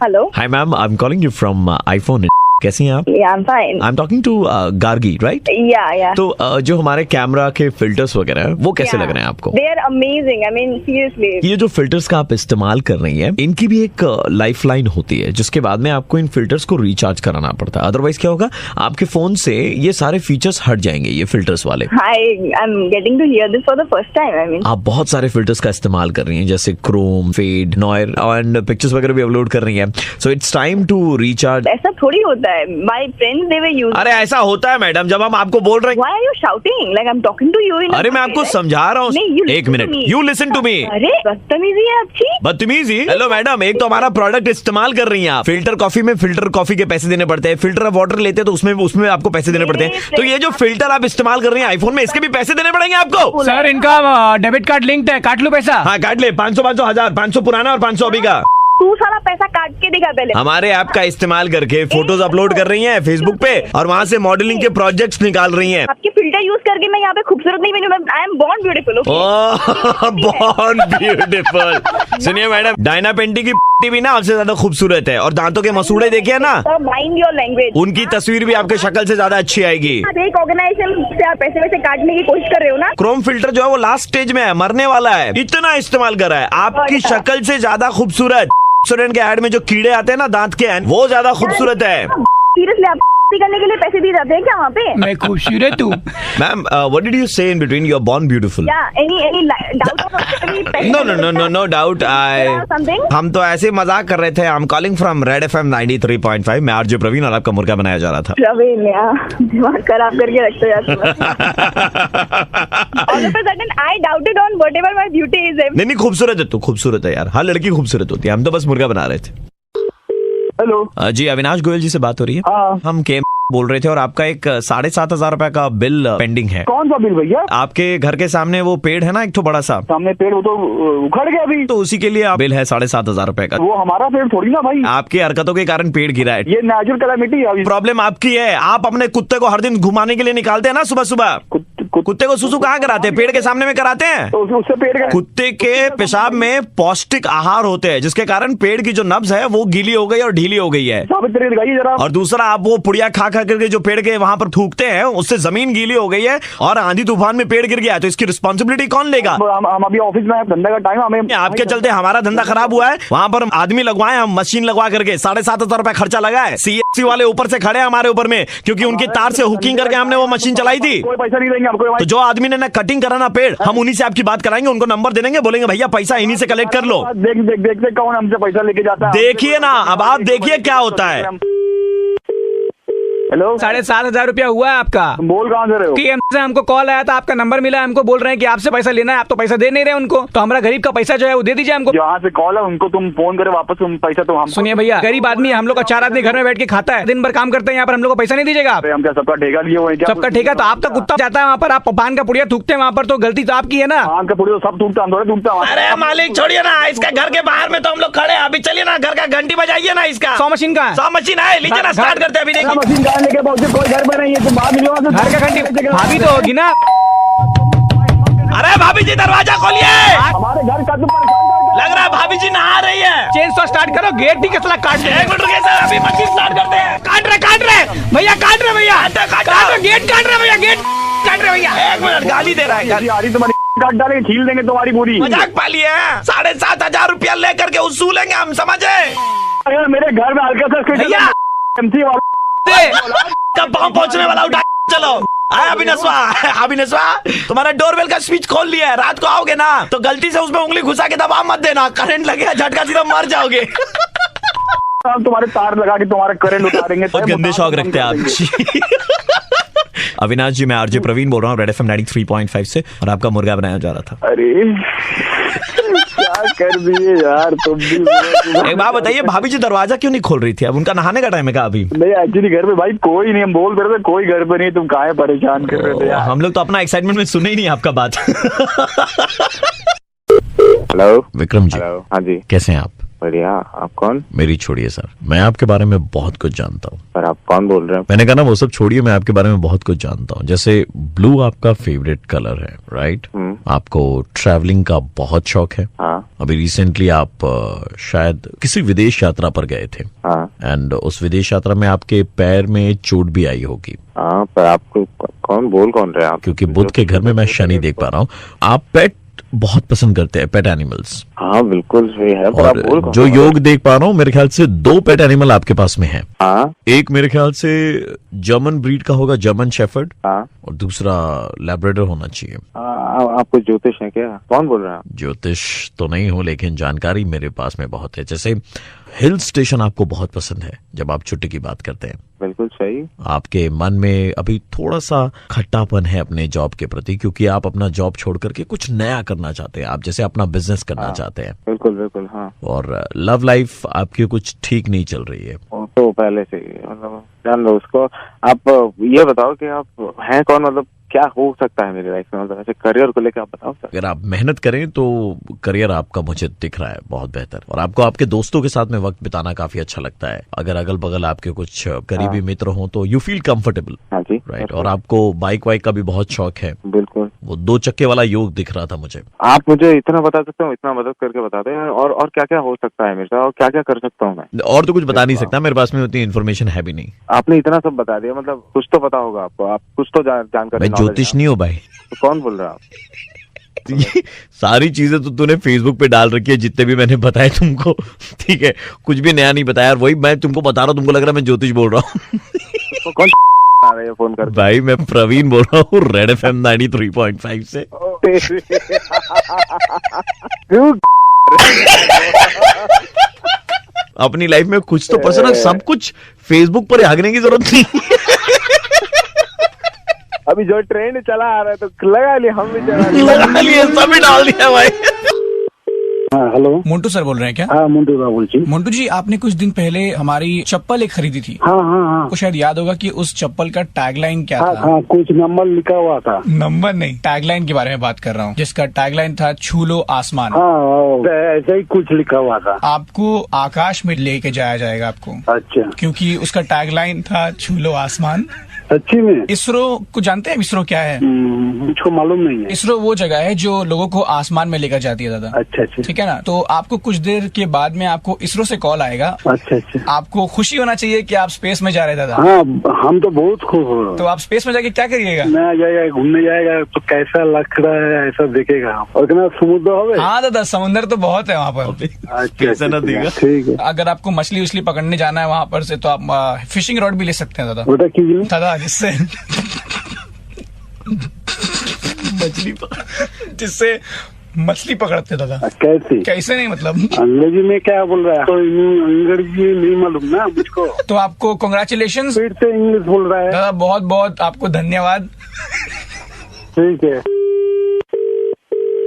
Hello. Hi ma'am, I am calling you from iPhone. कैसी हैं आप? I'm fine. I am talking to Gargi, right? Yeah. तो जो हमारे कैमरा के फिल्टर्स वगैरह हैं वो कैसे लग रहे हैं आपको? They are amazing. I mean, seriously. ये जो फिल्टर्स का आप इस्तेमाल कर रही हैं, इनकी भी एक लाइफ लाइन होती है जिसके बाद में आपको इन फिल्टर्स को रिचार्ज कराना पड़ता है। अदरवाइज क्या होगा, आपके फोन से ये सारे फीचर्स हट जाएंगे, ये फिल्टर्स वाले। I'm getting to hear this for the first time. I mean. आप बहुत सारे फिल्टर्स का इस्तेमाल कर रही हैं, जैसे chrome, fade, noir and pictures वगैरह भी अपलोड कर रही हैं। So it's time to recharge. ऐसा थोड़ी होता है। My friends they were using. अरे ऐसा होता है मैडम, जब हम आपको बोल रहे हैं। Why are you shouting? Like I'm talking to you. अरे मैं आपको समझा रहा हूँ, एक minute, you listen to me. अरे बदतमीजी है आपकी। बदतमीजी? हेलो मैडम, एक तो हमारा प्रोडक्ट इस्तेमाल कर रही हैं आप। फिल्टर कॉफी में फिल्टर कॉफी के पैसे देने पड़ते हैं, फिल्टर ऑफ वाटर लेते हैं तो उसमें आपको पैसे देने पड़ते हैं। तो ये जो फिल्टर आप इस्तेमाल कर रही हैं आईफोन में, इसके भी पैसे देने पड़ेंगे आपको। सर इनका डेबिट कार्ड लिंक्ड है, काट लो पैसा। हाँ काट ले, 500, 500, 1000, 500 पुराना और 500 अभी का। तू सारा पैसा काट के दिखा पहले। हमारे ऐप का इस्तेमाल करके फोटोज अपलोड कर रही हैं फेसबुक पे और वहाँ से मॉडलिंग के प्रोजेक्ट्स निकाल रही हैं। आपके फिल्टर यूज करके मैं यहाँ पे खूबसूरत नहीं बनी। I am born beautiful. Born beautiful. सुनिए मैडम, डायना पेंटी की भी ना आपसे ज्यादा खूबसूरत है, और दांतों के मसूड़े देखिए ना, माइंड योर लैंग्वेज। उनकी तस्वीर भी आपके शक्ल से ज्यादा अच्छी आएगी। आप एक ऑर्गेनाइजेशन से आप पैसे वैसे काटने की कोशिश कर रहे हो ना। क्रोम फिल्टर जो है वो लास्ट स्टेज में है, मरने वाला है, इतना इस्तेमाल कर रहा है। आपकी शक्ल से ज्यादा खूबसूरत स्टूडेंट के ऐड में जो कीड़े आते हैं ना दांत के, वो ज्यादा खूबसूरत है। सीरियसली आप करने के लिए पैसे दिए जाते हैं क्या वहाँ पे? मैं खूबसूरत हूँ। Ma'am, what did you say in between? You are born beautiful. No doubt. हम तो ऐसे मजाक कर रहे थे। I am calling from red FM 93.5। मैं आरजे प्रवीण और आपका मुर्गा बनाया जा रहा था। प्रवीण दिमाग खराब करके रखते यार। I doubted on whatever my beauty is. नहीं खूबसूरत है तू, खूबसूरत है यार, हर लड़की खूबसूरत होती है। हम तो बस मुर्गा बना रहे थे। हेलो जी, अविनाश गोयल जी से बात हो रही है? हाँ। हम के बोल रहे थे और आपका एक 7,500 रुपए का बिल पेंडिंग है। कौन सा बिल भैया? आपके घर के सामने वो पेड़ है ना, एक तो बड़ा सा सामने पेड़, वो तो उखड़ गया अभी। तो उसी के लिए बिल है 7,500 रुपए का। वो हमारा पेड़ थोड़ी ना भाई। आपकी हरकतों के कारण पेड़ गिरा है। ये नेचुरल कैलामिटी है। प्रॉब्लम आपकी है। आप अपने कुत्ते को हर दिन घुमाने के लिए निकालते हैं ना सुबह सुबह। कुत्ते को सुसु कहाँ कराते हैं? पेड़ के सामने में कराते हैं। तो उससे पेड़ का कुत्ते के पेशाब में पौष्टिक आहार होते हैं, जिसके कारण पेड़ की जो नब्ज है वो गीली हो गई और ढीली हो गई है। जरा। और दूसरा, आप वो पुड़िया खा करके जो पेड़ के वहाँ पर थूकते हैं, उससे जमीन गीली हो गई है और आंधी तूफान में पेड़ गिर गया है। तो इसकी रिस्पॉन्सिबिलिटी कौन लेगा? हम अभी ऑफिस में, धंधे का टाइम हमें। आपके चलते हमारा धंधा खराब हुआ है। वहाँ पर आदमी लगवाए, हम मशीन लगवा करके 7,500 रुपए खर्चा लगा है। CSC वाले ऊपर से खड़े हमारे ऊपर में, क्योंकि उनकी तार से हुकिंग करके हमने वो मशीन चलाई थी। कोई पैसा नहीं देंगे आपको। तो जो आदमी ने कटिंग करा ना पेड़, हम उन्हीं से आपकी बात कराएंगे, उनको नंबर दे देंगे, बोलेंगे भैया पैसा इन्हीं से कलेक्ट कर लो। देखते कौन हमसे पैसा लेके जाता है। देखिए ना, अब आप देखिए क्या होता है। हेलो, 7,500 रुपया हुआ है आपका। बोल कहाँ से रहे हो? TM से हमको कॉल आया था, आपका नंबर मिला, हमको बोल रहे हैं कि आपसे पैसा लेना है। आप तो पैसा दे नहीं रहे उनको, तो हमारा गरीब का पैसा जो है वो दे दीजिए हमको। जहाँ से कॉल है उनको तुम फोन करे वापस, तुम पैसा तो हम। सुनिए भैया, गरीब आदमी है हम लोग का, 4 आदमी घर में बैठ के खाता है, दिन भर काम करते हैं यहाँ पर, हम लोग को पैसा नहीं दीजिएगा आप? हम क्या सबका ठेका लिए हुए क्या? सबका ठेका तो आपका कुत्ता जाता है वहाँ पर, आप पान का पुड़िया थूकते हैं वहाँ पर, तो गलती तो आपकी है ना। पान का पुड़िया सब टूटता, थोड़ा टूटता। अरे मालिक छोड़िए ना, इसका घर के बाहर में तो हम लोग खड़े हैं। अभी चलिए ना, घर का घंटी बजाइए ना। इसका 100 मशीन का 100 मशीन है, लीजिए ना, स्टार्ट करते हैं। अभी देखिए मशीन कहाँ लेके पहुंचे, कोई घर पे नहीं है। तुम बाहर निकलो, घर का घंटी भाभी तो होगी ना। अरे भाभी जी दरवाजा खोलिए, हमारे घर का तो परेशान लग रहा है भाभी जी नहा रही है। चेन सो स्टार्ट करो, गेट भी कसला काट दे। 1 मिनट रुकिए सर, अभी मशीन स्टार्ट करते हैं। काट रहे भैया, काट रहे भैया, गेट काट रहे भैया, गेट काट रहे भैया। 1 मिनट, गाली दे रहा है। आ रही तुम्हारी काट डालेंगे, छील देंगे तुम्हारी पूरी। मजाक पाली है। 7,500 रुपया लेकर के उसूलेंगे हम, समझे? मेरे घर में हल्का सा भैया MC वाला कब पाँव पहुंचने वाला, उठा चलो। अभिनस्वा, तुम्हारा डोरबेल का स्विच खोल लिया है। रात को आओगे ना तो गलती से उसमें उंगली घुसा के दबा मत देना, करंट लगेगा, झटका सीधा मर जाओगे। हम तुम्हारे तार लगा के तुम्हारा करंट उतारेंगे। बहुत गंदे शौक रखते हैं आप। अविनाश जी, मैं आरजे प्रवीण बोल रहा हूँ रेड एफएम 93.5 से, और आपका मुर्गा बनाया जा रहा था। अरे क्या कर दिए यार तुम भी। एक बात बताइए, भाभी जी दरवाजा क्यों नहीं खोल रही थी? अब उनका नहाने का टाइम है क्या अभी? नहीं, एक्चुअली घर पे भाई कोई नहीं, हम बोल रहे थे कोई घर पे नहीं, तुम काहे परेशान कर रहे थे यार। हम लोग तो अपना एक्साइटमेंट में सुने ही नहीं आपका बात। हेलो विक्रम जी। हाँ जी, कैसे हैं आप? बढ़िया। आप कौन? मेरी छोड़िए सर, मैं आपके बारे में बहुत कुछ जानता हूँ। पर आप कौन बोल रहे हैं? मैंने कहा ना वो सब छोड़िए, मैं आपके बारे में बहुत कुछ जानता हूँ। जैसे ब्लू आपका फेवरेट कलर है, राइट? आपको ट्रैवलिंग का बहुत शौक है। हाँ अभी रिसेंटली आप शायद किसी विदेश यात्रा पर गए थे, हाँ एंड उस विदेश यात्रा में आपके पैर में चोट भी आई होगी, हाँ। पर आपको कौन रहे हैं आप? क्योंकि बुध के घर में मैं शनि देख पा रहा हूँ। आप पेट बहुत पसंद करते हैं, पेट एनिमल्स। हाँ बिल्कुल सही है। पर आप बोल और कौन जो रहे हैं? योग देख पा रहा हूँ, मेरे ख्याल से 2 पेट एनिमल आपके पास में है। हाँ एक मेरे ख्याल से जर्मन ब्रीड का होगा, जर्मन शेफर्ड, हाँ। और दूसरा लैब्राडोर होना चाहिए। आपको ज्योतिष है क्या? कौन बोल रहे हैं आप? ज्योतिष तो नहीं हूं, लेकिन जानकारी मेरे पास में बहुत है। जैसे हिल स्टेशन आपको बहुत पसंद है जब आप छुट्टी की बात करते हैं। बिल्कुल सही। आपके मन में अभी थोड़ा सा खट्टापन है अपने जॉब के प्रति, क्योंकि आप अपना जॉब छोड़ करके कुछ नया करना चाहते हैं। आप जैसे अपना बिजनेस करना चाहते हैं। बिल्कुल बिल्कुल हाँ। और लव लाइफ आपकी कुछ ठीक नहीं चल रही है। वो तो पहले से ही मतलब जान लो उसको। आप ये बताओ कि आप हैं कौन, मतलब क्या हो सकता है मेरी लाइफ में, मतलब ऐसे करियर को लेकर आप बताओ सर। अगर आप मेहनत करें तो करियर आपका मुझे दिख रहा है बहुत बेहतर, और आपको आपके दोस्तों के साथ में वक्त बिताना काफी अच्छा लगता है। अगर अगल बगल आपके कुछ करीबी मित्र हों तो यू फील कंफर्टेबल, हाँ जी राइट? और आपको बाइक वाइक का भी बहुत शौक है। बिल्कुल। वो 2 चक्के वाला योग दिख रहा था मुझे। आप मुझे इतना बता सकते हो, इतना मदद करके बता दें। और क्या क्या हो सकता है मेरे साथ, और क्या क्या कर सकता हूँ मैं? और तो कुछ बता नहीं सकता, मेरे पास में उतनी इन्फॉर्मेशन है भी नहीं। आपने इतना सब बता दिया, मतलब कुछ तो पता होगा आपको। आप कुछ तो जानकारी। मैं ज्योतिष नहीं हूँ भाई। तो कौन बोल रहा है आप? ये सारी चीजें तो तूने फेसबुक पे डाल रखी है, जितने भी मैंने बताए तुमको, ठीक है? कुछ भी नया नहीं बताया। वही मैं तुमको बता रहा हूँ, तुमको लग रहा है मैं ज्योतिष बोल रहा हूँ। तो कौन आ रहे हैं फोन कर? भाई मैं प्रवीण बोल रहा हूँ, रेड FM 93.5 से। अपनी लाइफ में कुछ तो पसंद है, सब कुछ फेसबुक पर भागने की जरूरत नहीं। अभी जो ट्रेंड चला आ रहा है तो लगा लिया, हम भी चला लिए सभी डाल दिया भाई। हाँ हेलो, मोन्टू सर बोल रहे हैं क्या? हाँ मुंटू राव बोल छी। मोन्टू जी, आपने कुछ दिन पहले हमारी चप्पल एक खरीदी थी। हाँ हाँ हाँ आपको शायद याद होगा कि उस चप्पल का टैगलाइन क्या हाँ था? हाँ, कुछ नंबर लिखा हुआ था। नंबर नहीं, टैगलाइन के बारे में बात कर रहा हूँ, जिसका टैगलाइन था छू लो आसमान। हाँ ऐसा ही कुछ लिखा हुआ था। आपको आकाश में लेके जाया जाएगा आपको, अच्छा, क्योंकि उसका टैगलाइन था छू लो आसमान। सच्ची में? इसरो को जानते हैं? इसरो क्या है? मुझको मालूम नहीं है। इसरो वो जगह है जो लोगों को आसमान में लेकर जाती है दादा। अच्छा अच्छा ठीक है ना? तो आपको कुछ देर के बाद में आपको इसरो से कॉल आएगा। अच्छा अच्छा। आपको खुशी होना चाहिए कि आप स्पेस में जा रहे हैं दादा। हाँ हम तो बहुत खुश हो रहे तो आप स्पेस में जाके क्या करिएगा? मैं जाएगा घूमने जाएगा तो कैसा लग रहा है ऐसा देखेगा। और कितना समुद्र हो? हाँ दादा, समुद्र तो बहुत है वहाँ पर। अच्छा ना देगा। ठीक है। अगर आपको मछली उछली पकड़ने जाना है वहाँ पर से तो आप फिशिंग रॉड भी ले सकते हैं दादा। बेटा कीजिए दादा, जिससे जिससे मछली पकड़ते दादा। कैसे? कैसे नहीं मतलब? अंग्रेजी में क्या बोल रहा है? तो अंग्रेजी नहीं मालूम ना मुझको। तो आपको कॉन्ग्रेचुलेशन फिर से इंग्लिश बोल रहा है। दादा, बहुत बहुत आपको धन्यवाद। ठीक है।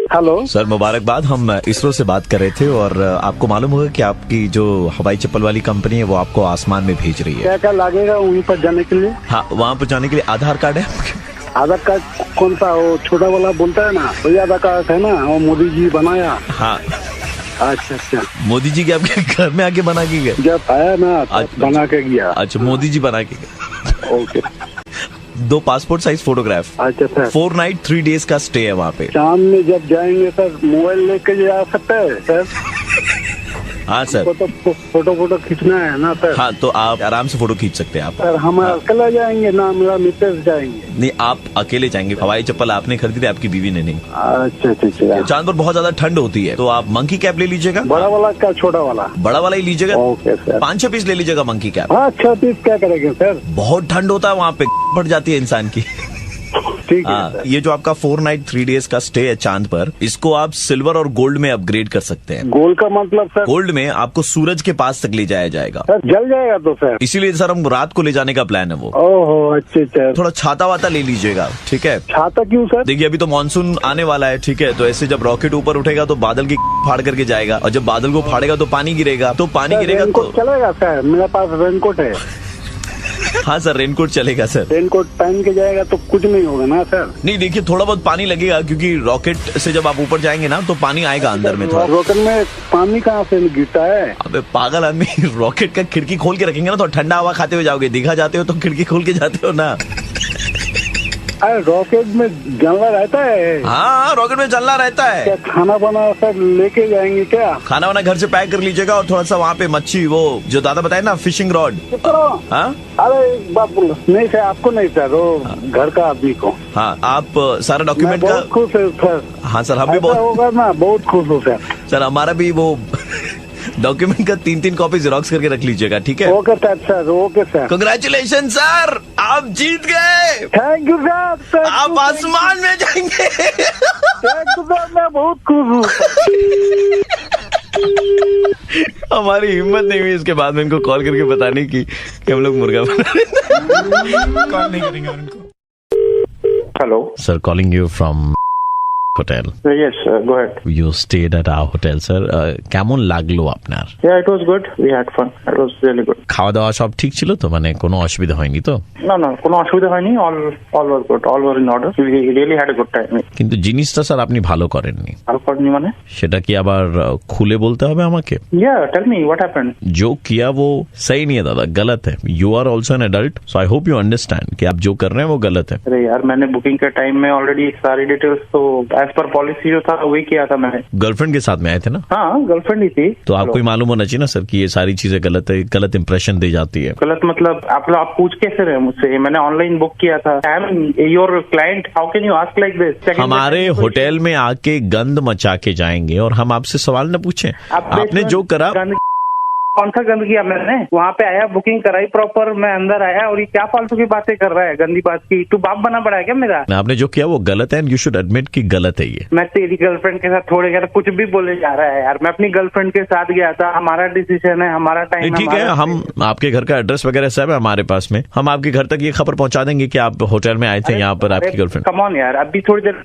हेलो सर मुबारकबाद, हम इसरो से बात कर रहे थे, और आपको मालूम होगा कि आपकी जो हवाई चप्पल वाली कंपनी है वो आपको आसमान में भेज रही है। क्या क्या लगेगा वहीं पर जाने के लिए? हाँ, वहाँ पर जाने के लिए आधार कार्ड है। आधार कार्ड कौन सा? वो छोटा वाला बोलता है ना, वही आधार कार्ड है ना, वो मोदी जी बनाया। हाँ। अच्छा अच्छा। मोदी जी के आपके घर में आके बना के गए? जब आया ना बना के गया। अच्छा, मोदी जी बना के गए। ओके। 2 passport size photograph. अच्छा सर। 4 नाइट 3 डेज का स्टे है वहाँ पे। शाम में जब जाएंगे सर मोबाइल लेके जा सकते हैं सर? हाँ सर। फोटो खींचना है ना सर? हाँ, तो आप आराम से फोटो खींच सकते हैं आप। सर हम अकेला जाएंगे ना, मेरा मित्र जाएंगे? नहीं, आप अकेले जाएंगे। हवाई चप्पल आपने खरीदी थी, आपकी बीवी ने नहीं। अच्छा अच्छा अच्छा। चांद पर बहुत ज्यादा ठंड होती है, तो आप मंकी कैप ले लीजिएगा। बड़ा वाला क्या छोटा वाला? बड़ा वाला ही लीजिएगा। Okay sir. 5-6 पीस ले लीजिएगा मंकी कैप। हाँ 6 पीस क्या करेंगे सर? बहुत ठंड होता है वहाँ पे, पड़ जाती है इंसान की। ठीक है हाँ, सर। ये जो आपका 4 नाइट 3 डेज का स्टे है चांद पर, इसको आप सिल्वर और गोल्ड में अपग्रेड कर सकते हैं। गोल्ड का मतलब सर? गोल्ड में आपको सूरज के पास तक ले जाया जाएगा। सर जल जाएगा तो सर? इसीलिए सर हम रात को ले जाने का प्लान है वो। ओहो अच्छा अच्छा। थोड़ा छाता वाता ले लीजिएगा, ठीक है? छाता क्यों सर? देखिए अभी तो मानसून आने वाला है, ठीक है? तो ऐसे जब रॉकेट ऊपर उठेगा तो बादल की फाड़ करके जाएगा, और जब बादल को फाड़ेगा तो पानी गिरेगा, तो पानी गिरेगा तो चलेगा सर, मेरे पास रेनकोट है। हाँ सर, रेनकोट चलेगा सर। रेनकोट पहन के जाएगा तो कुछ नहीं होगा ना सर? नहीं देखिए, थोड़ा बहुत पानी लगेगा क्योंकि रॉकेट से जब आप ऊपर जाएंगे ना तो पानी आएगा अंदर में थोड़ा। रॉकेट में पानी कहाँ से गिरता है? अबे पागल आदमी, रॉकेट का खिड़की खोल के रखेंगे ना तो ठंडा हवा खाते हुए जाओगे। दीघा जाते हो तो खिड़की खोल के जाते हो ना। अरे रॉकेट में जलना रहता है? हाँ, रॉकेट में जलना रहता है। क्या खाना बना सर लेके जाएंगे क्या? खाना वाना घर से पैक कर लीजिएगा और थोड़ा सा वहाँ पे मच्छी, वो जो दादा बताए ना, फिशिंग रॉड। हाँ अरे एक बात बोलो, नहीं सर आपको नहीं सर, वो घर का आदमी को। हाँ, आप सारा डॉक्यूमेंट का। बहुत खुश है सर। हाँ सर, हम भी ऐसा बहुत होगा ना, बहुत खुश हो सर। सर हमारा भी वो डॉक्यूमेंट का 3-3 कॉपी जेरोक्स करके रख लीजिएगा, ठीक है? Okay sir, okay sir. Congratulation sir, आप जीत गए। Thank you sir. आप आसमान में जाएंगे। थैंक यू सर, मैं बहुत खुश हूँ। हमारी हिम्मत नहीं हुई इसके बाद में इनको कॉल करके बताने की कि हम लोग मुर्गा बना रहे हैं। कॉल नहीं करेंगे उनको। Hello sir, calling you from hotel. Yes, go ahead. You stayed at our hotel, sir. কেমন লাগলো আপনার? Yeah, it was good. We had fun. It was really good. খাওয়া দাওয়া সব ঠিক ছিল তো, মানে কোনো অসুবিধা হয়নি তো? No, কোনো অসুবিধা হয়নি. All was good. All were in order. We really had a good time. কিন্তু জিনিসটা স্যার আপনি ভালো করেননি। ভালো করেননি মানে? সেটা কি আবার খুলে বলতে হবে আমাকে? Yeah, tell me what happened. जो किया वो सही नहीं है दादा, गलत है। You are also an adult, so I hope you understand कि आप जो कर रहे हैं वो गलत है। अरे यार, मैंने बुकिंग के टाइम में ऑलरेडी सारी डिटेल्स तो एज पर पॉलिसी जो था वही किया था मैंने। गर्लफ्रेंड के साथ में आए थे ना? हाँ, गर्लफ्रेंड ही थी। तो आपको ही मालूम होना चाहिए ना सर कि ये सारी चीजें गलत है, गलत इंप्रेशन दे जाती है। गलत मतलब आप पूछ कैसे रहे मुझसे? मैंने ऑनलाइन बुक किया था। I am your client, how can you ask like this? हमारे होटल में आके गंद मचा के जाएंगे और हम आपसे सवाल न पूछें? आपने जो करा। कौन सा गंद किया मैंने? वहाँ पे आया, बुकिंग कराई प्रॉपर, मैं अंदर आया और ये क्या फालतू की बातें कर रहा है, गंदी बात की? तू बाप बना पड़ा है क्या मेरा? आपने जो किया वो गलत है एंड यू शुड एडमिट कि गलत है ये। मैं तेरी गर्लफ्रेंड के साथ थोड़े यार कुछ भी बोले जा रहा है यार। मैं अपनी गर्लफ्रेंड के साथ गया था, हमारा डिसीजन है, हमारा टाइम। ठीक है, हम आपके घर का एड्रेस वगैरह सब है हमारे पास में, हम आपके घर तक ये खबर पहुंचा देंगे कि आप होटल में आए थे यहाँ पर आपकी गर्लफ्रेंड। कम ऑन यार, अभी थोड़ी देर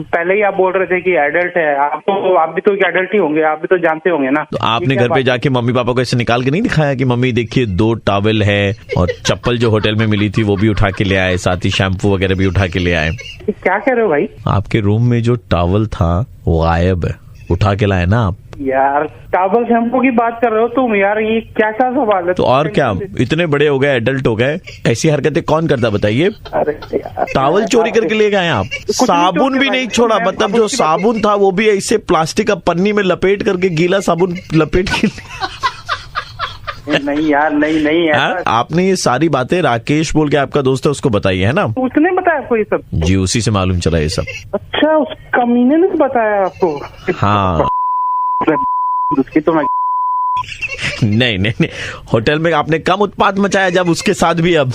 पहले ही आप बोल रहे थे कि एडल्ट है। आप भी तो एडल्ट ही होंगे, आप भी तो जानते होंगे ना। तो आपने घर पे जाके मम्मी पापा को ऐसे निकाल के नहीं दिखाया कि मम्मी देखिए 2 टॉवल है और चप्पल जो होटल में मिली थी वो भी उठा के ले आए, साथ ही शैम्पू वगैरह भी उठा के ले आए? क्या कह रहे हो भाई? आपके रूम में जो टॉवल था वो गायब है, उठा के लाए ना आप। यार टॉवल शैम्पू की बात कर रहे हो तुम यार, ये क्या सवाल है? तो और क्या, इतने बड़े हो गए, एडल्ट हो गए, ऐसी हरकतें कौन करता बताइए? टॉवल चोरी करके ले गए आप, साबुन भी नहीं छोड़ा, मतलब जो साबुन था वो भी ऐसे प्लास्टिक का पन्नी में लपेट करके, गीला साबुन लपेट के। नहीं यार, नहीं आपने ये सारी बातें राकेश बोल के आपका दोस्त है उसको बताई है ना? उसने बताया आपको ये सब? जी, उसी से मालूम चला ये सब। अच्छा, उस कमीने ने बताया आपको? हाँ। उसकी तो मैं नहीं, होटल में आपने कम उत्पात मचाया जब उसके साथ भी। अब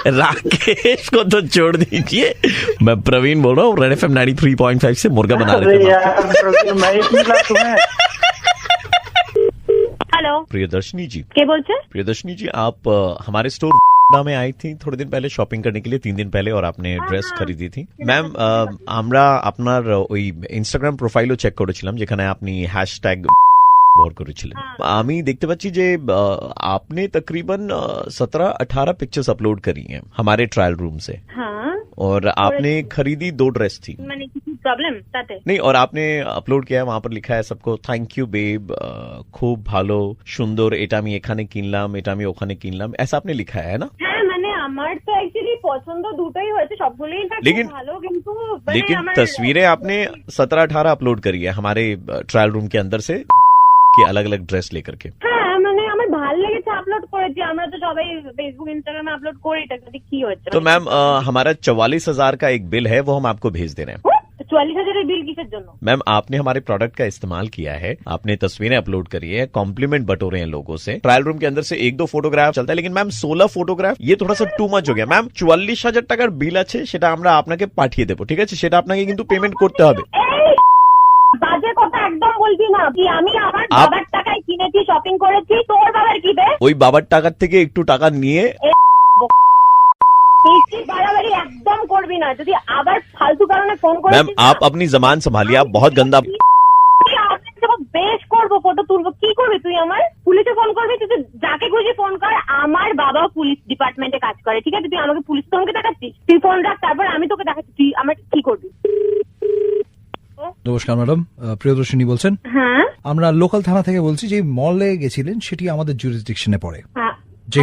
राकेश को तो छोड़ दीजिए, मैं प्रवीण बोल रहा हूँ, रेड एफएम 93.5 से मुर्गा बना रहे थे। हेलो प्रियदर्शनी जी। क्या बोलते? प्रियदर्शनी जी, आप हमारे स्टोर में आई थी थोड़े दिन पहले शॉपिंग करने के लिए, 3 दिन पहले, और आपने ड्रेस खरीदी थी। मैम, আমরা আপনার ওই ইনস্টাগ্রাম প্রোফাইলও চেক করেছিলাম যেখানে আপনি হ্যাশট্যাগ ব্যবহার করেছিলেন। আমি দেখতে পাচ্ছি যে आपने तकरीबन 17-18 पिक्चर्स अपलोड करी हैं हमारे ट्रायल रूम से। हाँ, और आपने खरीदी 2 ड्रेस थी। मैंने किसी प्रॉब्लम ताते नहीं, और आपने अपलोड किया है, वहां पर लिखा है सबको थैंक यू बेब, खूब ভালো সুন্দর, এটা আমি এখানে কিনলাম, এটা আমি ওখানে কিনলাম, ऐसा आपने लिखा है ना? হ্যাঁ, মানে আমার তো एक्चुअली পছন্দ দুটোই হয়েছে, সবগুলোই ভালো, কিন্তু लेकिन तस्वीरें आपने 17-18 अपलोड करी है हमारे ट्रायल रूम के अंदर से, कि अलग अलग ड्रेस लेकर के। হ্যাঁ, মানে আমার ভালো লেগেছে, আপলোড করেছি। আমরা তো সবাই ফেসবুক ইনস্টাগ্রামে আপলোড করি, এটা কি হচ্ছে? तो मैम, हमारा 44,000 का एक बिल है, वो हम आपको भेज दे रहे हैं। 44,000 बिल किसের জন্য? मैम, आपने हमारे प्रोडक्ट का इस्तेमाल किया है, आपने तस्वीरें अपलोड करी है, कॉम्प्लीमेंट बटोरे हैं लोगों से, ट्रायल रूम के अंदर से 1-2 फोटोग्राफ चलता है, लेकिन मैम 16 फोटोग्राफ ये थोड़ा सा टू मच हो गया। मैम 44,000 টাকার বিল আছে, সেটা আমরা আপনাকে পাঠিয়ে দেবো, ঠিক আছে? সেটা আপনাকে কিন্তু পেমেন্ট করতে হবে। বাজে কথা একদম বলবি না, কি আমি আমার বাবার টাকায় কিনেছি, শপিং করেছি, তোর বাবার কি বে? ওই বাবার টাকার থেকে একটু টাকা নিয়ে বাড়াবাড়ি একদম করবি না, যদি আবার ফালতু কারণে ফোন করে। मैम, आप अपनी जबान संभालिए, आप बहुत गंदा। বেশ করবো, ফটো তুলবো, কি করবি তুই? আমার পুলিশে ফোন করবি, তুই যাকে খুশি ফোন কর, নমস্কার ম্যাডাম, প্রিয়দর্শিনী বলছেন? হ্যাঁ আমরা লোকাল থানা থেকে বলছি। যে মলে গেছিলেন সেটি আমাদের জুরিসডিকশনে পড়ে। হ্যাঁ যে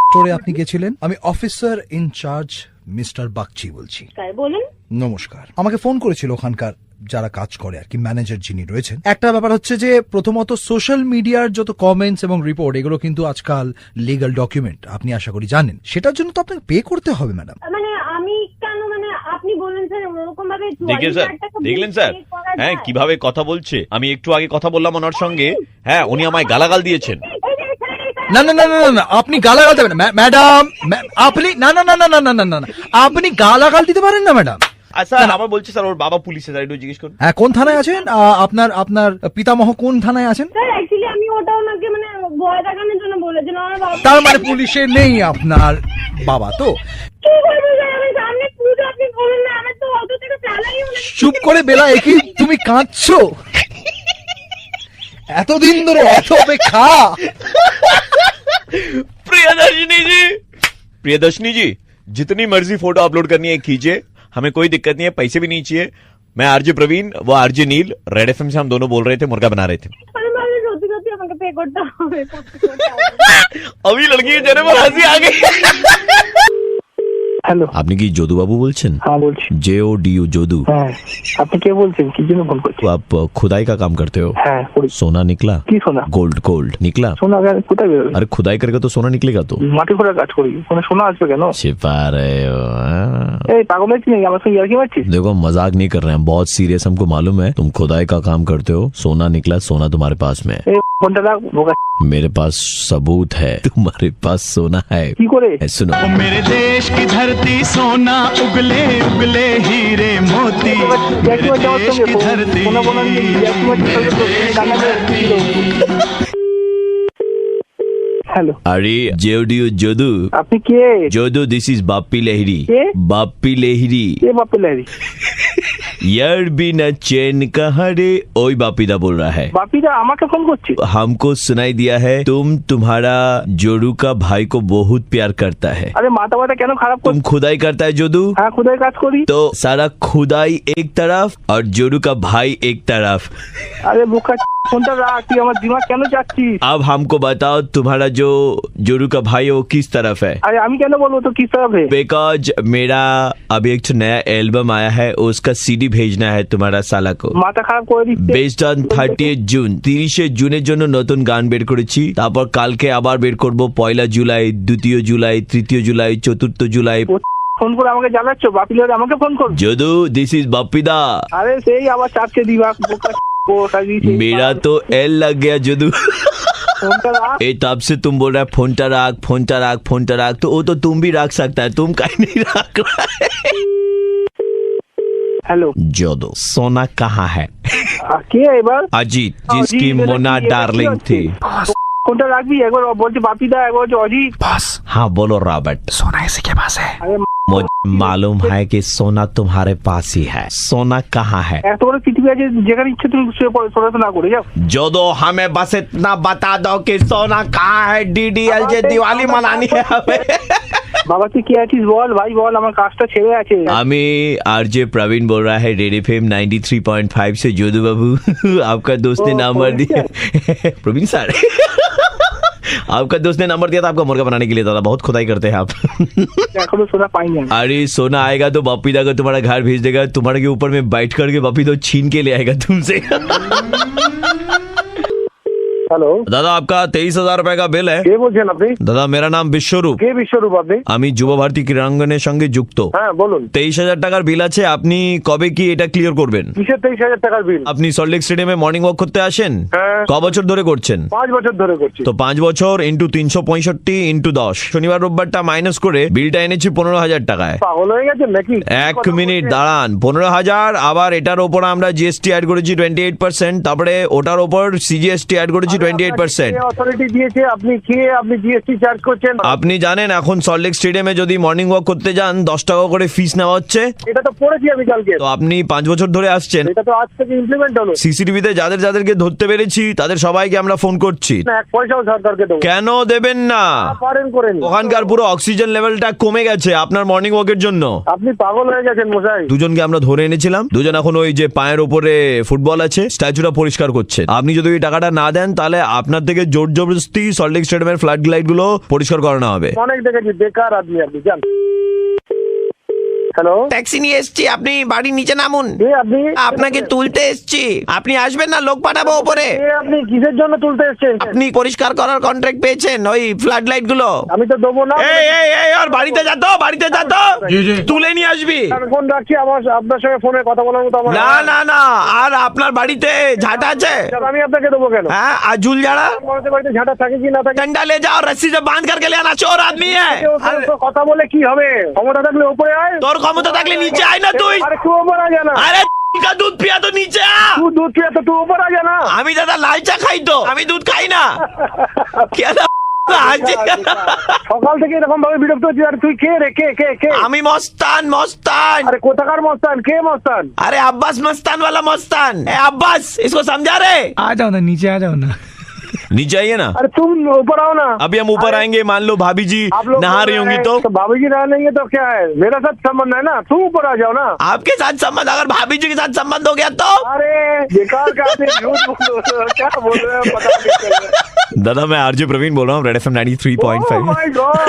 স্টোরে আপনি গেছিলেন, আমি অফিসার ইনচার্জ মিস্টার বাগচি বলছি। স্যার বলুন। নমস্কার। আমাকে ফোন করেছিল ওখানকার যারা কাজ করে আর কি, ম্যানেজার যিনি রয়েছেন। একটা ব্যাপার হচ্ছে যে প্রথমত সোশ্যাল মিডিয়ার যত কমেন্টস এবং রিপোর্ট এগুলো কিন্তু আজকাল লিগ্যাল ডকুমেন্ট, আপনি আশা করি জানেন। সেটার জন্য তো আপনাকে পে করতে হবে ম্যাডাম। মানে আমি কেন, মানে আপনি বললেন স্যার ওরকম ভাবে দেখলেন স্যার হ্যাঁ কিভাবে কথা বলছে। আমি একটু আগে কথা বললাম ওনার সঙ্গে, হ্যাঁ উনি আমায় গালাগাল দিয়েছেন। না না না না না, আপনি গালাগাল দেবেন না ম্যাডাম। আপনি না না না না না না না না, আপনি গালাগাল দিতে পারেন না ম্যাডাম। আচ্ছা আমার বলছে স্যার ওর বাবা পুলিশে, স্যার একটু জিজ্ঞেস করুন। হ্যাঁ, কোন থানায় আছেন আপনার? আপনার পিতামহ কোন থানায় আছেন? স্যার অ্যাকচুয়ালি আমি ওটা ওনাকে মানে ভয় দেখানোর জন্য বলেছিলাম। আমার বাবা তার মানে পুলিশে নেই আপনার বাবা? তো কি করবো স্যার, আমি সামনে পুজো, আপনি বলুন না, আমার তো অত থেকে চালাই মনে হয়। চুপ করে বেলা একই তুমি কাঁদছো? এতদিন ধরে এত অপেক্ষা। प्रियदर्शनी जी जितनी मर्जी फोटो अपलोड करनी है कीजिए, हमें कोई दिक्कत नहीं है, पैसे भी नहीं चाहिए। मैं आरजे प्रवीण, वो आरजे नील, रेड एफएम से हम दोनों बोल रहे थे, मुर्गा बना रहे थे। মানে ভাবছি সত্যি সত্যি আমাকে পে করতে হবে। अभी लड़की के चेहरे पर हंसी आ गई। হ্যালো, আপনি কি যদু বাবু বলছেন? হ্যাঁ বলছি। JODU যদু। হ্যাঁ, আপনি কে বলছেন? কি জন্য ফোন করছেন? तो आप खुदाई का काम करते हो? হ্যাঁ করি। सोना निकला? কি সোনা? गोल्ड गोल्ड निकला? সোনা কোথায় বেরোবে? अरे खुदाई करेगा तो सोना निकलेगा। तो মাটি খোঁড়ার কাজ করি, কোনো সোনা আসবে কেন? छिपा रहे हो हाँ? এই পাগল হয়েছি নাকি? আমার সঙ্গে ইয়ার্কি মারছিস? देखो मजाक नहीं कर रहे हैं, बहुत सीरियस, हमको मालूम है तुम खुदाई का काम करते हो। सोना निकला, सोना तुम्हारे पास में है। এই ফোনটা রাখ, বোকা। मेरे पास सबूत है, तुम्हारे पास सोना है। কি করে? सुनो मेरे देश की धरती सोना उगले उगले हीरे मोती, ইয়ার্কি মারছি আমার देश সঙ্গে? की धरती সোনা বোনা নিয়ে ইয়ার্কি মারছিস কান্না করে? হ্যালো, अरे JODU যদু। আপনি কে? যদু, दिस इज बाप्पी लहरी। के? बाप्पी लहरी। কে বাপে লারি? यार बिना चैन कहाँ रे, ओई बापीदा बोल रहा है। বাপিদা আমাকে ফোন করছে? हमको सुनाई दिया है तुम्हारा जोडू का भाई को बहुत प्यार करता है। আরে মাথা ব্যথা কেন খারাপ तुम করছিস? खुदाई करता है जोडू? হ্যাঁ খুদাই কাজ করি। तो सारा खुदाई एक तरफ और जोडू का भाई एक तरफ। আরে বোকা, ফোনটা রাখ, তুই আমার দিমাগ কেন যাচ্ছিস? अब हमको बताओ तुम्हारा जो जोडू का भाई है वो किस तरफ है? আরে আমি কেন বলবো তো কিস तरफ है? बिकॉज मेरा अभी एक नया एल्बम आया है, उसका CD भेजना है तुम्हारा साला को। মাথা খারাপ করে দিচ্ছে। Best on 30 June. 30 জুনের জন্য নতুন গান বের করেছি, তারপর কালকে আবার বের করব 1 July, 2 July, 3 July, 4 July. Phone করে আমাকে জ্বালাচ্ছ? বাপি লোক আমাকে ফোন কর। যদু, দিস ইজ বাপ্পিদা। আরে সেই আবার চাপছে দিমাগ, বোকা বোকা দিছে। मेरा तो एल लग गया যদু। ফোনটা রাখ। ए तब से तुम बोल रहा है फोनटा राख, फोनटा राख, फोनटा राख, तो वो तो तुम भी रख सकता है, तुम कहीं नहीं रख रहा है। হ্যালো, जोदो, सोना कहाँ है? কে এবার? अजीत, जिसकी অজিত, मोना এটা কি? डार्लिंग थी। ফোনটা রাখবি। একবার বলছে বাপিদা, একবার হচ্ছে অজিত। हाँ बोलो रॉबर्ट। सोना इसी के पास है। আরে मुझे मालूम है कि सोना तुम्हारे पास ही है। सोना कहाँ है? এত বড় পৃথিবী আছে, যেখানে ইচ্ছে তুমি শুয়ে পড়ো, পড়াশোনা করে যাও। जो दो हमें बस इतना बता दो कि सोना कहाँ है। DDLJ दिवाली मनानी है हमें। বাবা তুই কে আছিস বল ভাই, বল, আমার কাজটা ছেড়ে আছে। আমি RJ प्रवीण बोल रहा है, रेड FM 93.5 से। जोदू बाबू आपका दोस्त ने नंबर दिया। प्रवीण सर आपका दोस्त ने नंबर दिया था आपका मुर्गा बनाने के लिए। दादा बहुत खुदाई करते हैं आप। এখনো সোনা পাইনি আমি। अरे सोना आएगा तो बापीदा को तुम्हारा घर भेज देगा, तुम्हारे के ऊपर में बैठ करके बापीदा छीन के ले आएगा तुमसे। হ্যালো, दादा आपका 23,000 रुपए का बिल है। কে বলছেন আপনি? দাদা মেরা নাম বিশ্বরূপ, কে বিশ্বরূপ আপনি? আমি যুব ভারতী ক্রীড়াঙ্গনের সঙ্গে যুক্ত। হ্যাঁ বলুন। 23,000 টাকার বিল আছে, আপনি কবে কি এটা ক্লিয়ার করবেন? কিসের 23,000 টাকার বিল? আপনি সল্টলেক স্টেডিয়ামে মর্নিং ওয়াক করতে আসেন? হ্যাঁ। ক বছর ধরে করছেন? 5 বছর ধরে করছি। তো 5 বছর ইন্টু 365 ইন্টু 10, শনিবার রোববারটা মাইনাস করে বিলটা এনেছি 15,000 টাকায়। পাগল হয়ে গেছেন নাকি? এক মিনিট দাঁড়ান, 15,000, আবার এটার ওপর আমরা GST অ্যাড করেছি 28%, তারপরে ওটার ওপর CGST অ্যাড করেছি 28%। অথরিটি দিয়েছে, আপনি খেয়ে আপনি জিএসটি চার্জ করছেন। আপনি জানেন এখন সল্টলেক স্টেডিয়ামে যদি মর্নিং ওয়াক করতে যান 10 টাকা করে ফিস নেওয়া হচ্ছে। এটা তো পড়েছি আমি কালকে। তো আপনি 5 বছর ধরে আসছেন। এটা তো আজ থেকে ইমপ্লিমেন্ট হলো। সিসিটিভিতে যাদেরকে ধরতে পেরেছি তাদের সবাইকে আমরা ফোন করছি। না, এক পয়সাও সরকারকে দেবো। কেন দেবেন না? পারেন করেন। ওখানকার পুরো অক্সিজেন লেভেলটা কমে গেছে আপনার মর্নিং ওয়াকের জন্য। আপনি পাগল হয়ে গেছেন মশাই। দুজনকে আমরা ধরে এনেছিলাম, দুজন এখন ওই যে পায়ের ওপরে ফুটবল আছে স্ট্যাচুটা পরিষ্কার করছে। আপনি যদি ওই টাকাটা না দেন তাহলে আপনার থেকে জোর জবরদস্তি সল্টলেক স্টেডিয়ামের ফ্লাড লাইট গুলো পরিষ্কার করানো হবে। অনেক দেখেছি, বেকার আদমি আপনি, জান। হ্যালো, ট্যাক্সি নিয়ে এসছি, আপনি বাড়ির নিচে নামুন। আপনি আপনাকে তুলতে এসছি, আপনি আসবেন না? লোক পাঠাবো উপরে। আপনি কিসের জন্য তুলতে এসেছেন? আপনি পরিষ্কার করার কন্ট্রাক্ট পেয়েছেন ওই ফ্লাড লাইট গুলো। আমি তো দেবো না। এই আর বাড়িতে যা তো, বাড়িতে যা তো, তুলে নিয়ে আসবি। ফোন রাখছি, আপনার সঙ্গে ফোনে কথা বলার মতো আমার না আর আপনার বাড়িতে ঝাঁটা আছে? আমি আপনাকে দেবো কেন? হ্যাঁ, আর ঝুল ঝাড়া? আমাদের বাড়িতে ঝাঁটা থাকে কি না থাকে? डंडा ले जाओ, रस्सी से बांध करके ले आना, चोर आदमी है। তো কথা বলে কি হবে? ক্ষমতা থাকলে উপরে আয়। তোর ক্ষমতা থাকলে নিচে আয় না তুই। আরে তুই উপরে আয় না। আরে का दूध पिया तो नीचे आ। তুই দুধ খেয়ে তো তুই উপরে আয় না। আমি দাদা লাল চা খাই তো, আমি দুধ খাই না। সকাল থেকে এরকম ভাবে বিরক্ত হচ্ছিস। আর তুই কে রে? কে? আমি মস্তান। আরে কোথাকার মস্তান? কে মস্তান? अरे अब्बास मस्तान वाला मस्तान। ए अब्बास, इसको समझा रहे? आ जाओ ना, नीचे आ जाओ ना। नीचे आइए ना। अरे तुम ऊपर आओ ना। अभी हम ऊपर आएंगे, मान लो भाभी जी आप लोग नहा रही होंगी तो भाभी जी नहा लेंगे तो क्या है? मेरा साथ संबंध है ना, तुम ऊपर आ जाओ ना। आपके साथ संबंध, अगर भाभी जी के साथ संबंध हो गया तो? अरे बेकार का आदमी, झूठ बोल रहे हो, क्या बोल रहे हो पता नहीं चल रहा। दादा मैं आरजे प्रवीण बोल रहा हूँ, Red FM 93.5। Oh my God,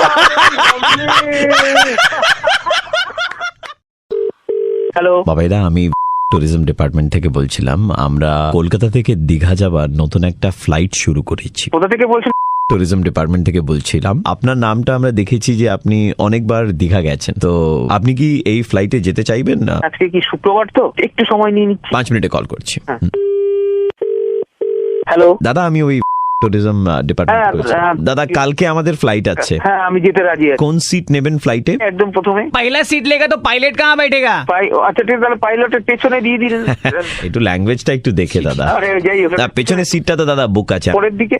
hello বাবাইদা, আমি ট্যুরিজম ডিপার্টমেন্ট থেকে বলছিলাম। আমরা কলকাতা থেকে দীঘা যাবার নতুন একটা ফ্লাইট শুরু করেছি। কোথা থেকে বলছেন? ট্যুরিজম ডিপার্টমেন্ট থেকে বলছিলাম। আপনার নামটা আমরা দেখেছি যে আপনি অনেকবার দীঘা গেছেন, তো আপনি কি এই ফ্লাইটে যেতে চাইবেন না? আজকে কি শুক্রবার তো, একটু সময় নিয়ে নিচ্ছি। 5 মিনিটে কল করছি। হ্যালো দাদা, আমি ওই ট্যুরিজম ডিপার্টমেন্ট হ্যাঁ, বলছি। হ্যাঁ। দাদা কালকে আমাদের ফ্লাইট আছে। হ্যাঁ আমি যেতে রাজি আছি। কোন সিট নেবেন ফ্লাইটে? একদম প্রথমে। पहला सीट लेगा तो पायलट कहाँ बैठेगा? আচ্ছা ঠিক আছে, তাহলে পাইলটের পেছনে দিয়ে দিলেন। একটু ল্যাঙ্গুয়েজটা একটু দেখে দাদা। আরে যাই হোক, না, পেছনের সিটটা তো দাদা বুক আছে। পরের দিকে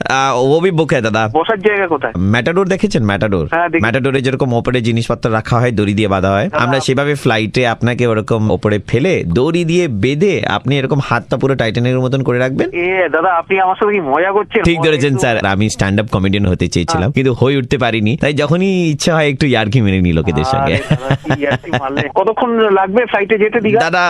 ও भी বুক है দাদা। বসার জায়গা কোথায়? ম্যাটাডোর দেখেছেন? ম্যাটাডোর, হ্যাঁ, দেখি। ম্যাটাডোরে যেরকম ওপরে জিনিসপত্র রাখা হয়, দড়ি দিয়ে বাঁধা হয়, আমরা সেভাবে ফ্লাইটে আপনাকে ওরকম ওপরে ফেলে দড়ি দিয়ে বেঁধে আপনি এরকম হাতটা পুরো টাইটানের মতন করে রাখবেন। এ দাদা, আপনি আমার সাথে কি মজা করছেন? ঠিক ধরেছেন স্যার, আমি স্ট্যান্ড আপ কমেডিয়ান হতে চেয়েছিলাম কিন্তু হয়ে উঠতে পারিনি, তাই যখনই ইচ্ছা হয় একটু ইয়ার্কি মেরে নি লোকেদের সঙ্গে। আরে দাদা, কি ইয়ার্কি মারলে। কতক্ষণ লাগবে ফ্লাইটে যেতে দীঘা? দাদা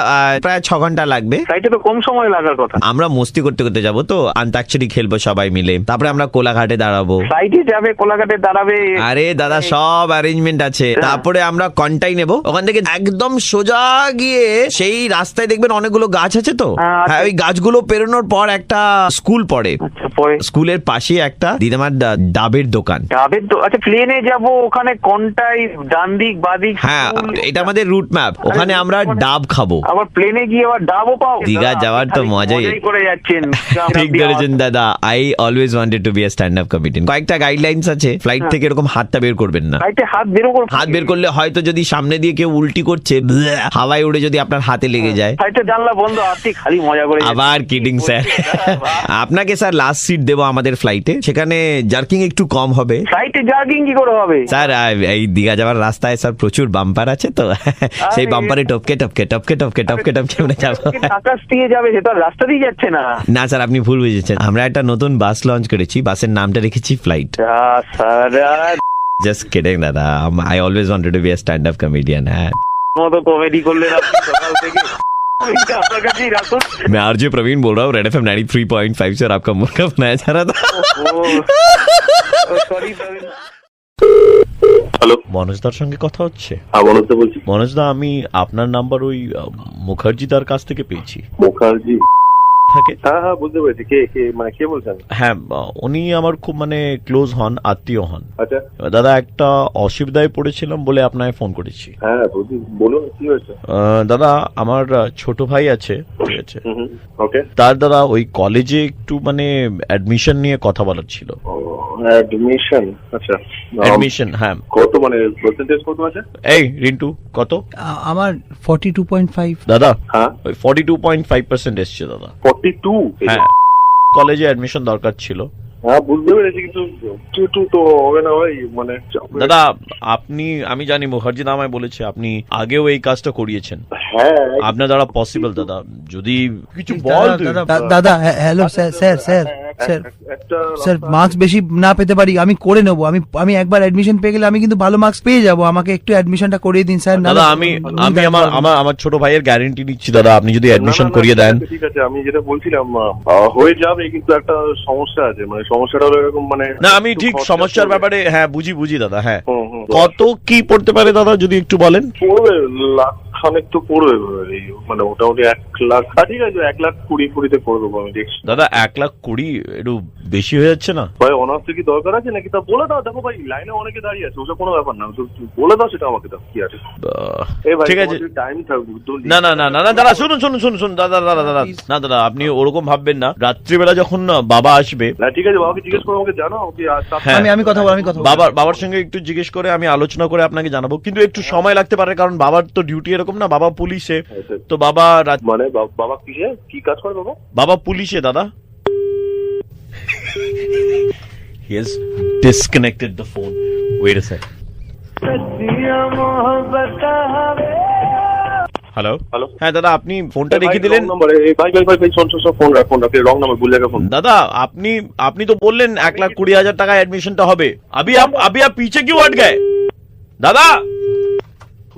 প্রায় 6 ঘন্টা লাগবে। ফ্লাইটে তো কম সময় লাগার কথা। আমরা মস্তি করতে করতে যাবো তো, আন্তাক্ষরী খেলবো সবাই মিলে, তারপরে আমরা কোলাঘাটে দাঁড়াবো। ফ্লাইটে যাবে, কোলাঘাটে দাঁড়াবে। আরে দাদা সব অ্যারেঞ্জমেন্ট আছে। তারপরে আমরা কন্টাই নেব, ওখান থেকে একদম সোজা গিয়ে সেই রাস্তায় দেখবেন অনেকগুলো গাছ আছে তো, হ্যাঁ ওই গাছগুলো পেরোনোর পর একটা স্কুল পড়ে। আচ্ছা পরে স্কুলের পাশে একটা দিদামার ডাবের দোকান। ডাবের তো আচ্ছা, প্লেনে যাব, ওখানে কোনটাই ডান দিক বাদিক? হ্যাঁ এটা আমাদের রুট ম্যাপ, ওখানে আমরা ডাব খাবো। আবার প্লেনে গিয়ে আবার ডাবও পাও? দীঘা যাওয়ার তো মজাই করে যাচ্ছেন। ঠিক ধরেছেন দাদা, I always wanted to be a stand up comedian. কয়েকটা গাইডলাইন্স আছে, ফ্লাইট থেকে এরকম হাতটা বের করবেন না। ফ্লাইটে হাত বের করব? হাত বের করলে হয়তো যদি সামনে দিয়ে কেউ উল্টি করছে, হাওয়ায় উড়ে যদি আপনার হাতে লেগে যায়। ফ্লাইটে জানলা বন্ধ, আপনি খালি মজা করে আবার কিডিং স্যার। আপনাকে স্যার লাস্ট সিট দেবো আমাদের ফ্লাইটে, সেখানে জার্কিং একটু কম হবে। ফ্লাইটে জার্কিং কি করে হবে? স্যার এই দীঘা যাওয়ার রাস্তায় স্যার প্রচুর বাম্পার আছে তো, সেই বাম্পারে টপকে টপকে টপকে টপকে টপকে টপকে উড়ে যাবো। আকাশ দিয়ে যাবে, সে তো আর রাস্তা দিয়ে যাচ্ছে না। না স্যার, আপনি ভুল বুঝেছেন, আমরা একটা নতুন বাস লঞ্চ করেছি, বাসের নামটা রেখেছি ফ্লাইট। স্যার জাস্ট কিডিং দাদা, I always wanted to be a stand up comedian. হ্যাঁ মতো কমেডি করলেন আপনি সকাল থেকে। আপনার কাছেই রাখুন। मैं आरजे प्रवीण बोल रहा हूँ, रेड एफएम 93.5 से और आपका मुर्गा बनाया जा रहा था। সরি হ্যালো, মনোজদার সঙ্গে কথা হচ্ছে? হ্যাঁ মনোজ বলছি। মনোজদা, আমি আপনার নাম্বার ওই মুখার্জিদার কাছ থেকে পেয়েছি। মুখার্জি? থাকে। হ্যাঁ হ্যাঁ বুঝতে পেরেছি। কে কে মানে কে বলছেন? হ্যাঁ উনি আমার খুব মানে ক্লোজ হন, আত্মীয় হন। আচ্ছা দাদা একটা অসুবিধায় পড়েছিলাম বলে আপনাকে ফোন করেছি। হ্যাঁ বলুন কি হয়েছে? দাদা আমার ছোট ভাই আছে, ঠিক আছে, ওকে। তার দাদা ওই কলেজে একটু মানে অ্যাডমিশন নিয়ে কথা বলার ছিল। অ্যাডমিশন? আচ্ছা অ্যাডমিশন, হ্যাঁ। কত মানে পার্সেন্টেজ কত আছে? এই রিন্টু কত? আমার 42.5। দাদা হ্যাঁ ওই 42.5% এসছে দাদা। 42? হ্যাঁ কলেজে অ্যাডমিশন দরকার ছিল। হ্যাঁ বুঝতে পেরেছি, কিন্তু একটু তো হবে না ভাই, মানে দাদা আপনি, আমি জানি মুখার্জি দা আমায় বলেছে আপনি আগেও এই কাজটা করিয়েছেন, হ্যাঁ আপনার দ্বারা পসিবল। দাদা যদি কিছু বল তুই। দাদা hello sir sir sir sir একটা স্যার মার্কস বেশি না পেতে পারি, আমি করে নেবো। আমি একবার অ্যাডমিশন পেয়ে গেলে আমি কিন্তু ভালো মার্কস পেয়ে যাবো। আমাকে একটু অ্যাডমিশনটা করিয়ে দিন স্যার। দাদা আমি আমার ছোট ভাইয়ের গ্যারান্টি নিচ্ছি দাদা, আপনি যদি অ্যাডমিশন করিয়ে দেন। ঠিক আছে, আমি যেটা বলছিলাম হয়ে যাবে, কিন্তু একটা সমস্যা আছে, মানে সমস্যাটা হলো এরকম, মানে না আমি ঠিক সমস্যার ব্যাপারে হ্যাঁ বুঝি দাদা। হ্যাঁ হুম। কত কি পড়তে পারে দাদা যদি একটু বলেন? পড়বে লাখ খানেক তো পড়বে, মানে মোটামুটি 1 লাখ। ঠিক আছে 1,20,20 পড়বে আমি দেখছি। দাদা 1,20,000 একটু বেশি হয়ে যাচ্ছে না ভাই অনার্স কি দরকার আছে নাকি, তা বলে দাও। দেখো ভাই লাইনে অনেকে দাঁড়িয়ে আছে, ওসব কোনো ব্যাপার না, বলে দাও সেটা আমাকে, দাও কি আছে। ঠিক আছে টাইম থাকবে না দাদা শুনুন দাদা না দাদা আপনি ওরকম ভাববেন না। রাত্রিবেলা যখন বাবা আসবে, না ঠিক আছে, বাবাকে জিজ্ঞেস করে আমাকে জানো। হ্যাঁ আমি কথা বলবো বাবার সঙ্গে একটু জিজ্ঞেস করে আমি আলোচনা করে আপনাকে জানাবো, কিন্তু একটু সময় লাগতে পারে, কারণ বাবার তো ডিউটি এরকম না, বাবা পুলিশে। তো বাবা মানে বাবা কিসে কি কাজ করে বাবা পুলিশে দাদা। He has disconnected the phone. Wait a sec. Hello হ্যাঁ দাদা আপনি ফোনটা রেখে দিলেন। দাদা আপনি তো বললেন 1,20,000 টাকা এডমিশনটা হবে। अभी आप पीछे क्यों हट गए दादा?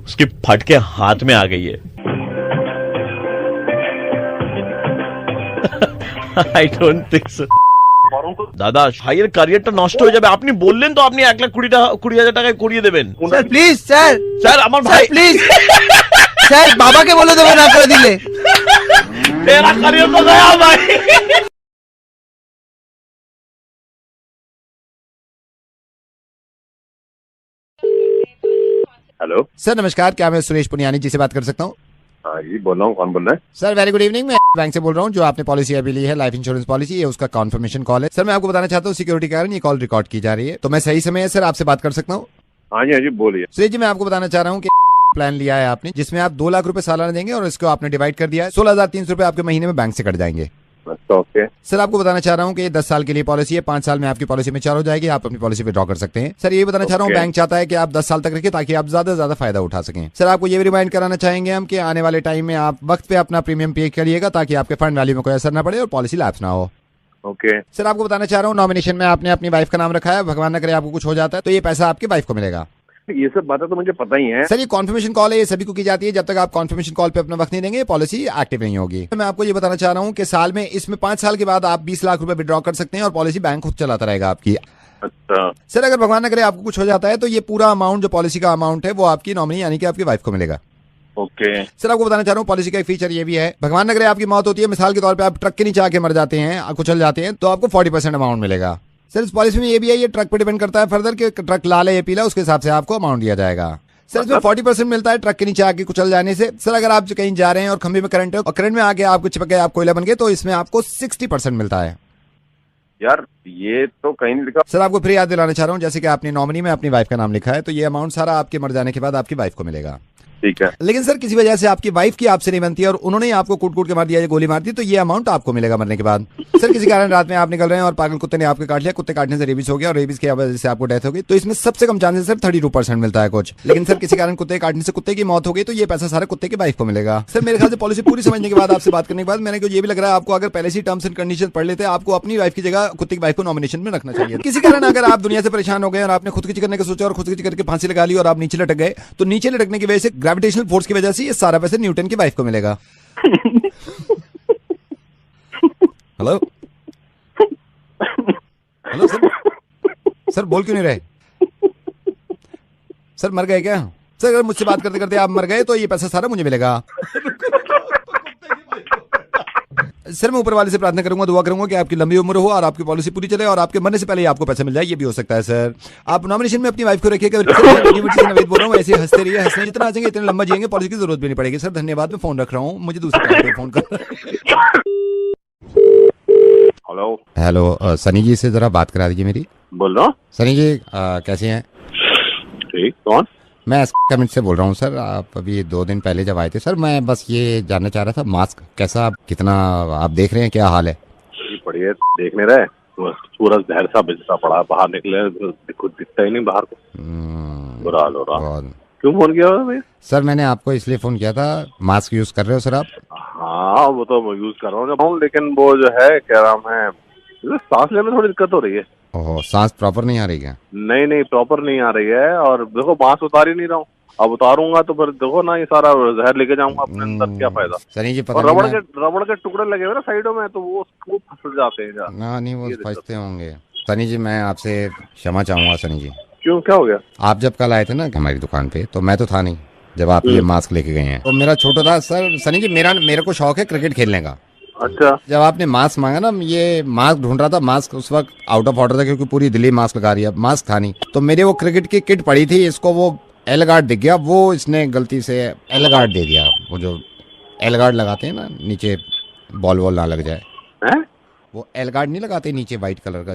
उसके फट के हाथ में आ गई है। I don't think so. দাদা ভাইয়ের ক্যারিয়ারটা নষ্ট হয়ে যাবে। আপনি বললেন তো আপনি 1,20,000 টাকায় করিয়ে দেবেন। স্যার প্লিজ স্যার আমার ভাই প্লিজ স্যার বাবাকে বলে দেবো না করে দিলে। तेरा करियर तो गया भाई। हेलो सर नमस्कार, क्या मैं सुरेश पुनियानी जी से बात कर सकता हूँ? हाँ जी बोल रहा हूँ, कौन बोल रहा है? सर वेरी गुड इवनिंग, मैं बैंक से बोल रहा हूँ। जो आपने पॉलिसी अभी ली है लाइफ इंश्योरेंस पॉलिसी, ये उसका कॉन्फर्मेशन कॉल है। सर मैं आपको बताना चाहता हूँ सिक्योरिटी के कारण ये कॉल रिकॉर्ड की जा रही है, तो मैं सही समय है सर आपसे बात कर सकता हूँ? हाँ जी बोलिए। सुरेश जी मैं आपको बताना चाह रहा हूँ कि प्लान लिया है आपने, जिसमें आप 2 लाख रुपए सालाना देंगे और इसको आपने डिवाइड कर दिया है। 16,300 रुपए आपके महीने में बैंक से कट जाएंगे। ओके सर आपको बताना चाह रहा हूँ कि ये 10 साल के लिए पॉलिसी है, 5 साल में आपकी पॉलिसी में 4 हो जाएगी, आप अपनी पॉलिसी विड्रॉ कर सकते हैं। सर ये बताना चाह रहा हूँ बैंक चाहता है कि आप 10 साल तक रखिए ताकि आप ज्यादा से ज्यादा फायदा उठा सकें। सर आपको ये भी रिमाइंड कराना चाहेंगे हम कि आने वाले टाइम में आप वक्त पे अपना प्रीमियम पे करिएगा ताकि आपके फंड वैल्यू में कोई असर न पड़े और पॉलिसी लैप्स ना हो। ओके सर आपको बताना चाह रहा हूँ नॉमिनेशन में आपने अपनी वाइफ का नाम रखा है, भगवान न करे आपको कुछ हो जाता है तो ये पैसा आपकी वाइफ को मिलेगा। ये सब बातें तो मुझे पता ही है सर। ये कॉन्फर्मेशन कॉल है, ये सभी को की जाती है। जब तक आप कॉन्फर्मेशन कॉल पे अपना वक्त नहीं देंगे पॉलिसी एक्टिव नहीं होगी। मैं आपको ये बताना चाह रहा हूँ कि साल में इसमें 5 साल के बाद आप 20 लाख रुपए विड्रॉ कर सकते हैं और पॉलिसी बैंक खुद चलाता रहेगा आपकी। अच्छा सर अगर भगवान न करे आपको कुछ हो जाता है तो ये पूरा अमाउंट जो पॉलिसी का अमाउंट है वो आपकी नॉमिनी यानी कि आपकी वाइफ को मिलेगा। ओके सर आपको बताना चाह रहा हूँ पॉलिसी का एक फीचर ये भी है, भगवान न करे आपकी मौत होती है, मिसाल के तौर पे आप ट्रक के नीचे आके मर जाते हैं, कुचल जाते हैं, तो आपको 40% अमाउंट मिलेगा। सर इस पॉलिसी में ये भी है, ये ट्रक पे डिपेंड करता है फर्दर कि ट्रक लाल है या पीला, उसके हिसाब से आपको अमाउंट दिया जाएगा। सर इसमें 40% मिलता है ट्रक के नीचे आके कुचल जाने से। सर अगर आप कहीं जा रहे हैं और खंभे में करंट है और करंट में आके आपको चिपक गए, आप कोयला बन गए, तो इसमें आपको 60% मिलता है। यार ये तो कहीं नहीं लिखा। सर आपको फिर याद दिलाना चाह रहा हूँ, जैसे कि आपने नॉमिनी में अपनी वाइफ का नाम लिखा है तो ये अमाउंट सारा आपके मर जाने के बाद आपकी वाइफ को मिलेगा। ठीक है। लेकिन सर किसी वजह से आपकी वाइफ की आपसे नहीं बनती है और उन्होंने ही आपको कूट के मार दिया या गोली मार दी तो ये अमाउंट आपको मिलेगा मरने के बाद। सर किसी कारण रात में आप निकल रहे हैं और पागल कुत्ते ने आपको काट लिया, कुत्ते काटने से रेबीज हो गया और रेबीज की वजह से आपको डेथ हो गई, तो इसमें सबसे कम चांसेस सर 32% मिलता है कुछ। लेकिन सर किसी कारण कुत्ते काटने से कुत्ते की मौत हो गई तो ये पैसा सारा कुत्ते की वाइफ को मिलेगा। सर मेरे ख्याल से पॉलिसी पूरी समझने के बाद आपसे बात करने के बाद मैंने ये भी लग रहा है आपको अगर पहले से टर्म्स एंड कंडीशन पढ़ लेते आपको अपनी वाइफ की जगह कुत्ते की वाइफ को नॉमिनेशन में रखना चाहिए। किसी कारण अगर आप दुनिया से परेशान हो गए और आपने खुदकुशी करने का सोचा और खुदकुशी करके फांसी लगा ली और आप नीचे लटक गए, तो नीचे लटकने की वजह से ग्रेविटेशनल फोर्स की वजह से ये सारा पैसा न्यूटन की वाइफ को मिलेगा। हेलो हेलो सर बोल क्यों नहीं रहे? सर मर गए क्या? सर अगर मुझसे बात करते करते आप मर गए तो ये पैसा सारा मुझे मिलेगा। सर मैं ऊपर वाले से प्रार्थना करूंगा, दुआ करूंगा कि आपकी लंबी उम्र हो और आपकी पॉलिसी पूरी चले और आपके मरने से पहले आपको पैसा मिल जाए, ये भी हो सकता है। सर आप नॉमिनेशन में अपनी वाइफ को रखिएगा। नवेद बोल रहा हूँ, ऐसे हंसते रहिए, हंसने जितना हंसेंगे इतने लंबा जिएंगे, पॉलिसी की जरूरत भी नहीं पड़ेगी। सर धन्यवाद, मैं फोन रख रहा हूँ, मुझे दूसरे फोन कर। हेलो हेलो सनी जी से जरा बात करा दीजिए मेरी। बोल रहा हूँ। सनी जी कैसे हैं? ठीक, कौन? मैं कमेंट से बोल रहा हूँ सर। आप अभी 2 दिन पहले जब आए थे सर, मैं बस ये जानना चाह रहा था मास्क कैसा, कितना आप देख रहे हैं, क्या हाल है? बढ़िया रही है, देख नहीं रहे सूरज जहर सा बिजसा पड़ा है, बाहर निकले कुछ दिखता ही नहीं बाहर को, बुरा हाल हो रहा। बहुत। क्यों फोन किया भाई? सर मैंने आपको इसलिए फोन किया था, मास्क यूज कर रहे हो सर आप? हाँ वो तो मैं यूज कर रहा हूँ, लेकिन वो जो है क्या नाम है, सांस लेने में थोड़ी दिक्कत हो रही है। ओहो, सांस प्रॉपर नहीं आ रही क्या? नहीं प्रॉपर नहीं आ रही है, और देखो मास्क उतार ही नहीं रहा हूँ, अब उतारूंगा तो फिर देखो ना ये सारा जहर लेके जाऊंगा अपने अंदर, क्या फायदा। सनी जी पता और नहीं रबड़ के टुकड़े लगे हुए ना साइडों में, तो वो फंस जाते हैं जा। ना नहीं वो फंसते होंगे। सनी जी मैं आपसे क्षमा चाहूंगा सनी जी। क्यों, क्या हो गया? आप जब कल आए थे ना हमारी दुकान पे, तो मैं तो था नहीं जब आप ये मास्क लेके गए हैं, तो मेरा छोटा था सर। सनी जी मेरे को शौक है क्रिकेट खेलने का। अच्छा। जब आपने मास्क मांगा ना, ये मास्क ढूंढ रहा था, मास्क उस वक्त आउट ऑफ ऑर्डर था क्योंकि पूरी दिल्ली मास्क लगा रही है, मास्क था नहीं, तो मेरे वो क्रिकेट की किट पड़ी थी, इसको वो एल गार्ड दिख गया, वो इसने गलती से एल गार्ड दे दिया, वो जो एल गार्ड लगाते हैं ना नीचे बॉल ना लग जाए, हैं? वो एल गार्ड नहीं लगाते नीचे व्हाइट कलर का।